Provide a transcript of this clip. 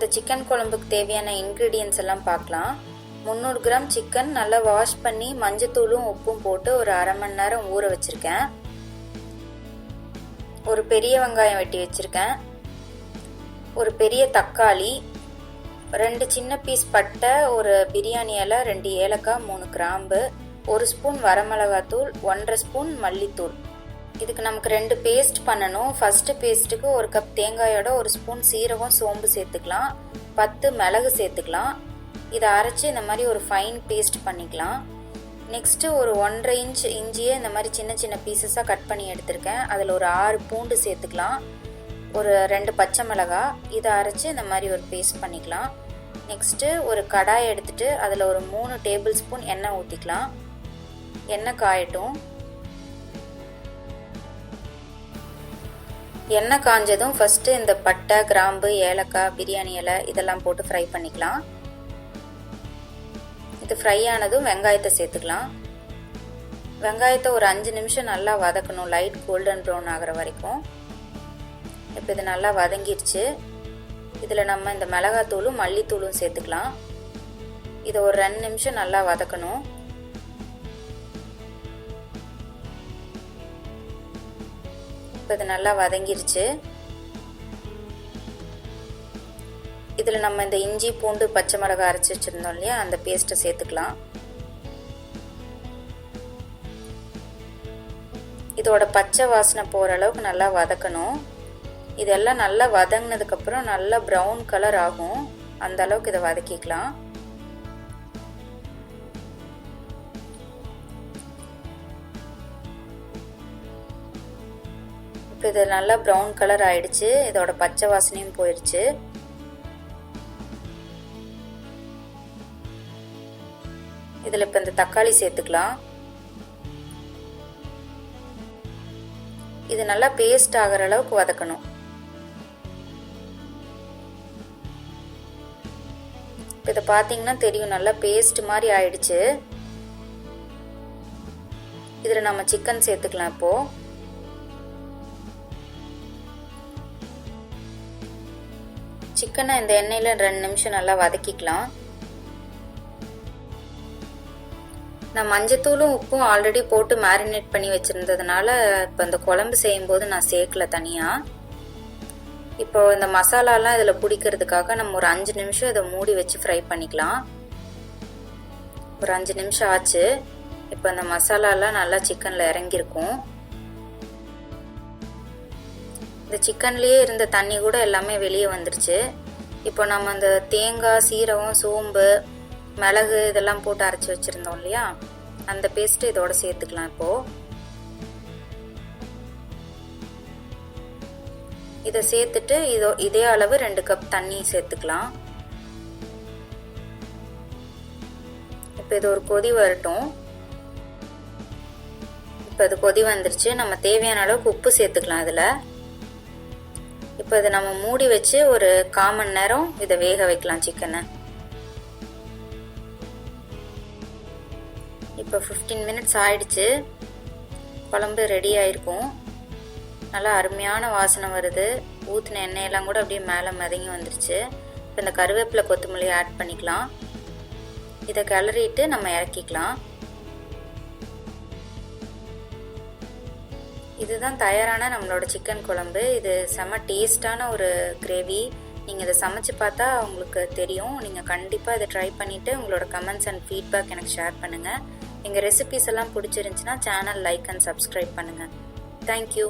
இந்த சிக்கன் குழம்புக்கு தேவையான இன்க்ரீடியன்ஸ் எல்லாம் பார்க்கலாம். 300 கிராம் சிக்கன் நல்லா வாஷ் பண்ணி மஞ்சத்தூளும் உப்பும் போட்டு ஒரு அரை மணி நேரம் ஊற வச்சிருக்கேன். ஒரு பெரிய வெங்காயம் வெட்டி வச்சிருக்கேன். ஒரு பெரிய தக்காளி, 2 சின்ன பீஸ் பட்டை, ஒரு பிரியாணி இலை, 2 ஏலக்காய், 3 கிராம்பு, 1 ஸ்பூன் வரமிளகாத்தூள், 1.5 ஸ்பூன் மல்லித்தூள். இதுக்கு நமக்கு 2 பேஸ்ட் பண்ணணும். ஃபர்ஸ்ட் பேஸ்ட்டுக்கு 1 கப் தேங்காயோட 1 ஸ்பூன் சீரகம், சோம்பு சேர்த்துக்கலாம். 10 மிளகு சேர்த்துக்கலாம். இதை அரைச்சி இந்த மாதிரி ஒரு ஃபைன் பேஸ்ட் பண்ணிக்கலாம். நெக்ஸ்ட்டு ஒரு 1.5 இன்ச் இஞ்சியை இந்த மாதிரி சின்ன சின்ன பீசஸாக கட் பண்ணி எடுத்திருக்கேன். அதில் ஒரு 6 பூண்டு சேர்த்துக்கலாம். ஒரு 2 பச்சை மிளகாய், இதை அரைச்சி இந்த மாதிரி ஒரு பேஸ்ட் பண்ணிக்கலாம். நெக்ஸ்ட்டு ஒரு கடாயை எடுத்துட்டு அதில் ஒரு 3 டேபிள் ஸ்பூன் எண்ணெய் ஊற்றிக்கலாம். எண்ணெய் காயட்டும். எண்ணெய் காஞ்சதும் ஃபஸ்ட்டு இந்த பட்டை, கிராம்பு, ஏலக்காய், பிரியாணி இலை இதெல்லாம் போட்டு ஃப்ரை பண்ணிக்கலாம். இது ஃப்ரை ஆனதும் வெங்காயத்தை சேர்த்துக்கலாம். வெங்காயத்தை ஒரு 5 நிமிஷம் நல்லா வதக்கணும், லைட் கோல்டன் ப்ரௌன் ஆகிற வரைக்கும். இப்போ இது நல்லா வதங்கிடுச்சு. இதில் நம்ம இந்த மிளகாத்தூளும் மல்லித்தூளும் சேர்த்துக்கலாம். இதை ஒரு 2 நிமிஷம் நல்லா வதக்கணும். இப்போ இது நல்லா வதங்கிருச்சு. இதில் நம்ம இந்த இஞ்சி, பூண்டு, பச்சை மிளகாய் அரைச்சி வச்சுருந்தோம் இல்லையா, அந்த பேஸ்ட்டை சேர்த்துக்கலாம். இதோட பச்சை வாசனை போகிற அளவுக்கு நல்லா வதக்கணும். இதெல்லாம் நல்லா வதங்கினதுக்கப்புறம் நல்லா ப்ரௌன் கலர் ஆகும். அந்த அளவுக்கு இதை வதக்கிக்கலாம். இப்போ இது நல்லா ப்ரௌன் கலர் ஆயிடுச்சு. இதோட பச்சை வாசனையும் போயிடுச்சு. இதில் இப்போ இந்த தக்காளி சேர்த்துக்கலாம். இது நல்லா பேஸ்ட் ஆகிற அளவுக்கு வதக்கணும். இப்போ இதை பார்த்தீங்கன்னா தெரியும், நல்லா பேஸ்ட் மாதிரி ஆயிடுச்சு. இதில் நம்ம சிக்கன் சேர்த்துக்கலாம். இப்போ சிக்கனை இந்த எண்ணெயில் 2 நிமிஷம் நல்லா வதக்கிக்கலாம். நான் மஞ்சத்தூளும் உப்பும் ஆல்ரெடி போட்டு மேரினேட் பண்ணி வச்சுருந்ததுனால இப்போ இந்த குழம்பு செய்யும்போது நான் சேர்க்கல தனியாக. இப்போ இந்த மசாலாலாம் இதில் பிடிக்கிறதுக்காக நம்ம ஒரு 5 நிமிஷம் இதை மூடி வச்சு ஃப்ரை பண்ணிக்கலாம். ஒரு 5 நிமிஷம் ஆச்சு. இப்போ இந்த மசாலாலாம் நல்லா சிக்கனில் இறங்கியிருக்கும். இந்த சிக்கன்லேயே இருந்த தண்ணி கூட எல்லாமே வெளியே வந்துருச்சு. இப்போ நம்ம அந்த தேங்காய், சீரகம், சோம்பு, மிளகு இதெல்லாம் போட்டு அரைச்சி வச்சுருந்தோம் இல்லையா, அந்த பேஸ்ட்டு இதோட சேர்த்துக்கலாம். இப்போது இதை சேர்த்துட்டு இதே அளவு 2 கப் தண்ணி சேர்த்துக்கலாம். இப்போ இது ஒரு கொதி வரட்டும். இப்போ இது கொதி வந்துருச்சு. நம்ம தேவையான அளவுக்கு உப்பு சேர்த்துக்கலாம் இதில். இப்போ இதை நம்ம மூடி வச்சு ஒரு 1/4 மணி நேரம் இதை வேக வைக்கலாம் சிக்கனை. இப்போ 15 மினிட்ஸ் ஆயிடுச்சு. குழம்பு ரெடி ஆயிருக்கும். நல்லா அருமையான வாசனை வருது. ஊற்றின எண்ணெயெல்லாம் கூட அப்படியே மேலே மிதங்கி வந்துருச்சு. இப்போ இந்த கருவேப்பிலை, கொத்தமல்லி ஆட் பண்ணிக்கலாம். இதை கிளறிட்டு நம்ம இறக்கிக்கலாம். இதுதான் தயாரான நம்மளோட சிக்கன் குழம்பு. இது செம்ம டேஸ்டான ஒரு கிரேவி. நீங்கள் இதை சமைச்சு பார்த்தா உங்களுக்கு தெரியும். நீங்கள் கண்டிப்பாக இதை ட்ரை பண்ணிவிட்டு உங்களோட கமெண்ட்ஸ் அண்ட் ஃபீட்பேக் எனக்கு ஷேர் பண்ணுங்கள். எங்கள் ரெசிபீஸ் எல்லாம் பிடிச்சிருந்துச்சுன்னா சேனல் லைக் அண்ட் சப்ஸ்கிரைப் பண்ணுங்கள். தேங்க்யூ.